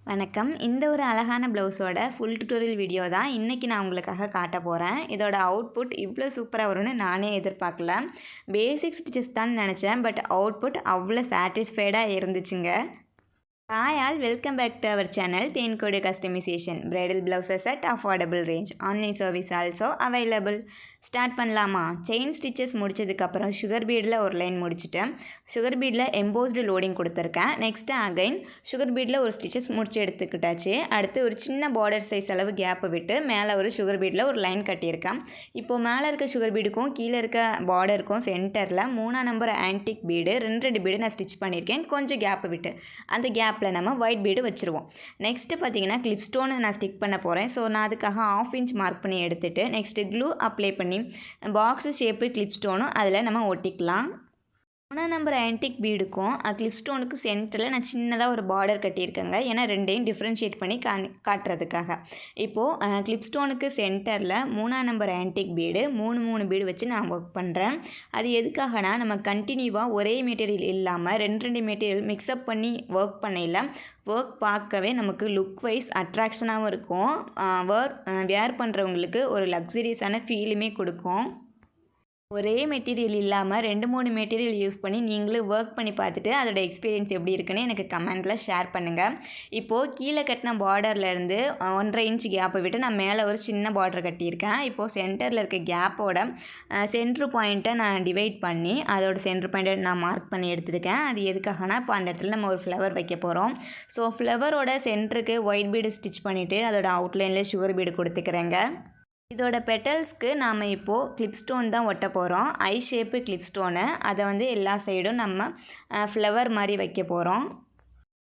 வணக்கம். இந்த ஒரு அழகான ப்ளவுஸோட ஃபுல் டியூட்டோரியல் வீடியோ தான் இன்றைக்கி நான் உங்களுக்காக காட்ட போகிறேன். இதோட அவுட்புட் இவ்வளோ சூப்பராக வரும்னு நானே எதிர்பார்க்கல. பேசிக் ஸ்டிச்சஸ் தான் நினச்சேன், பட் அவுட்புட் அவ்வளோ சாட்டிஸ்ஃபைடாக இருந்துச்சுங்க. Hi all, welcome back to our channel Teenkodu Customization. Bridal blouses at affordable range. Online service also available. Start பண்ணலாமா? செயின் ஸ்டிச்சஸ் முடிச்சதுக்கப்புறம் சுகர் பீடில் ஒரு லைன் முடிச்சுட்டேன். சுகர் பீடில் எம்போஸ்டு லோடிங் கொடுத்துருக்கேன். நெக்ஸ்ட்டு அகைன் சுகர் பீடில் ஒரு stitches முடிச்சு எடுத்துக்கிட்டாச்சு. அடுத்து ஒரு சின்ன பார்டர் சைஸ் அளவு கேப்பை விட்டு மேலே ஒரு சுகர் பீடில் ஒரு லைன் கட்டியிருக்கேன். இப்போது மேலே இருக்க சுகர் பீடுக்கும் கீழே இருக்க பார்டருக்கும் சென்டரில் 3 நம்பர் ஆன்டிக் பீடு 2 பீடு நான் ஸ்டிச் பண்ணியிருக்கேன். கொஞ்சம் கேப்பை விட்டு அந்த கேப்பில் நம்ம ஒயிட் பீடு வச்சுருவோம். நெக்ஸ்ட்டு பார்த்தீங்கன்னா கிளிப் ஸ்டோனு நான் ஸ்டிக் பண்ண போகிறேன். ஸோ நான் அதுக்காக 1/2 இன்ச் மார்க் பண்ணி எடுத்துகிட்டு நெக்ஸ்ட்டு க்ளூ அப்ளை பண்ணி பாக்ஸு ஷேப்பு கிளிப் ஸ்டோனும் அதில் நம்ம ஒட்டிக்கலாம். 3 நம்பர் ஆன்டிக் பீடுக்கும் கிளிப் ஸ்டோனுக்கும் சென்டரில் நான் சின்னதாக ஒரு பார்டர் கட்டியிருக்கேங்க. ஏன்னா ரெண்டையும் டிஃப்ரென்ஷியேட் பண்ணி காட்டுறதுக்காக. இப்போது கிளிப் ஸ்டோனுக்கு சென்டரில் 3 நம்பர் ஆன்டிக் பீடு 3 பீடு வச்சு நான் ஒர்க் பண்ணுறேன். அது எதுக்காகனா நம்ம கண்டினியூவாக ஒரே மெட்டீரியல் இல்லாமல் 2 மெட்டீரியல் மிக்ஸ்அப் பண்ணி ஒர்க் பண்ணையில் ஒர்க் பார்க்கவே நமக்கு லுக் வைஸ் அட்ராக்ஷனாகவும் இருக்கும். வேர் பண்ணுறவங்களுக்கு ஒரு லக்ஸரியஸான ஃபீலுமே கொடுக்கும். ஒரே மெட்டீரியல் இல்லாமல் 2-3 மெட்டீரியல் யூஸ் பண்ணி நீங்களும் ஒர்க் பண்ணி பார்த்துட்டு அதோட எக்ஸ்பீரியன்ஸ் எப்படி இருக்குன்னு எனக்கு கமெண்ட்டில் ஷேர் பண்ணுங்கள். இப்போது கீழே கட்டின பார்டர்லேருந்து 1.5 இன்ச் கேப்பை விட்டு நான் மேலே ஒரு சின்ன பார்டர் கட்டியிருக்கேன். இப்போது சென்டரில் இருக்க கேப்போட சென்ட்ரு பாயிண்ட்டை நான் டிவைட் பண்ணி அதோட சென்ட்ரு பாயிண்ட்டை நான் மார்க் பண்ணி எடுத்துருக்கேன். அது எதுக்காகனா இப்போ அந்த இடத்துல நம்ம ஒரு ஃப்ளவர் வைக்க போகிறோம். ஸோ ஃப்ளவரோட சென்டருக்கு ஒயிட் பீடு ஸ்டிச் பண்ணிவிட்டு அதோட அவுட்லைனில் சுகர் பீடு கொடுத்துக்கிறேங்க. இதோட பெட்டல்ஸ்க்கு நாம் இப்போது கிளிப் ஸ்டோன் தான் ஒட்ட போகிறோம். ஐ ஷேப்பு கிளிப் ஸ்டோனு அதை வந்து எல்லா சைடும் நம்ம ஃப்ளவர் மாதிரி வைக்க போகிறோம்.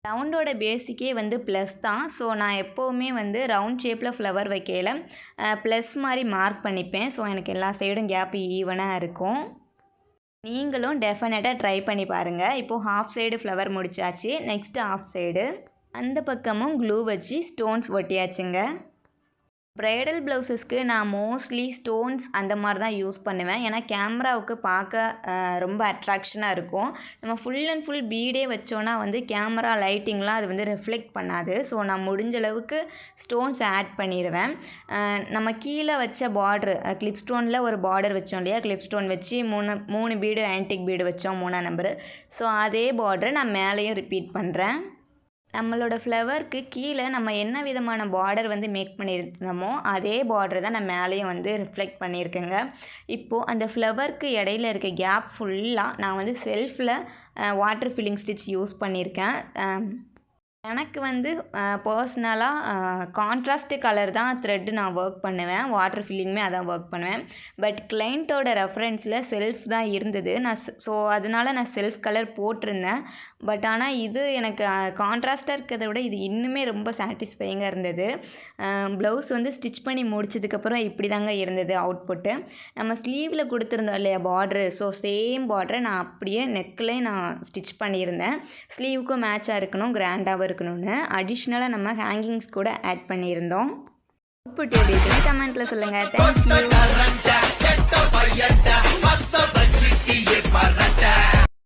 ரவுண்டோட பேசிக்கே வந்து ப்ளஸ் தான். ஸோ நான் எப்போவுமே வந்து ரவுண்ட் ஷேப்பில் ஃப்ளவர் வைக்கையில் ப்ளஸ் மாதிரி மார்க் பண்ணிப்பேன். ஸோ எனக்கு எல்லா சைடும் கேப்பு ஈவனாக இருக்கும். நீங்களும் டெஃபினட்டாக ட்ரை பண்ணி பாருங்கள். இப்போது ஹாஃப் சைடு ஃப்ளவர் முடிச்சாச்சு. நெக்ஸ்ட்டு ஹாஃப் சைடு அந்த பக்கமும் க்ளூ வச்சு ஸ்டோன்ஸ் ஒட்டியாச்சுங்க. ப்ரைடல் ப்ளவுஸஸ்க்கு நான் மோஸ்ட்லி ஸ்டோன்ஸ் அந்த மாதிரி தான் யூஸ் பண்ணுவேன். ஏன்னா கேமராவுக்கு பார்க்க ரொம்ப அட்ராக்ஷனாக இருக்கும். நம்ம ஃபுல் அண்ட் ஃபுல் பீடே வச்சோன்னா வந்து கேமரா லைட்டிங்லாம் அது வந்து ரிஃப்ளெக்ட் பண்ணாது. ஸோ நான் முடிஞ்ச அளவுக்கு ஸ்டோன்ஸ் ஆட் பண்ணிடுவேன். நம்ம கீழே வச்ச பார்ட்ரு கிளிப் ஸ்டோனில் ஒரு பார்டர் வச்சோம் இல்லையா, கிளிப் ஸ்டோன் வச்சு 3 பீடு ஆன்டிக் பீடு வச்சோம் 3 நம்பரு. ஸோ அதே பார்டரை நான் மேலேயும் ரிப்பீட் பண்ணுறேன். நம்மளோட ஃப்ளவருக்கு கீழே நம்ம என்ன விதமான பார்டர் வந்து மேக் பண்ணியிருந்தோமோ அதே பார்டர் தான் நான் மேலேயும் வந்து ரிஃப்ளெக்ட் பண்ணியிருக்கேங்க. இப்போது அந்த ஃப்ளவருக்கு இடையில இருக்க கேப் ஃபுல்லாக நான் வந்து செல்ஃபில் வாட்டர் ஃபில்லிங் ஸ்டிச் யூஸ் பண்ணியிருக்கேன். எனக்கு வந்து பர்சனலாக கான்ட்ராஸ்ட் கலர் தான் த்ரெட்டு நான் ஒர்க் பண்ணுவேன். வாட்டர் ஃபில்லிங்குமே அதான் ஒர்க் பண்ணுவேன். பட் கிளைண்ட்டோட ரெஃபரன்ஸில் செல்ஃப் தான் இருந்தது. ஸோ அதனால் நான் செல்ஃப் கலர் போட்டிருந்தேன். பட் ஆனால் இது எனக்கு கான்ட்ராஸ்ட்டாக இருக்கிறத விட இது இன்னுமே ரொம்ப சாட்டிஸ்ஃபையிங்காக இருந்தது. ப்ளவுஸ் வந்து ஸ்டிச் பண்ணி முடிச்சதுக்கப்புறம் இப்படி தாங்க இருந்தது அவுட்புட்டு. நம்ம ஸ்லீவில் கொடுத்துருந்தோம் இல்லையா பார்ட்ரு, ஸோ சேம் பார்டரை நான் அப்படியே நெக்கில் நான் ஸ்டிச் பண்ணியிருந்தேன். ஸ்லீவுக்கும் மேட்சாக இருக்கணும், கிராண்டாகவும் இருக்கணும்னு அடிஷ்னலாக நம்ம ஹேங்கிங்ஸ் கூட ஆட் பண்ணியிருந்தோம். அவுட்புட் எப்படி இருக்குன்னு கமெண்ட்டில் சொல்லுங்கள். தேங்க்யூ.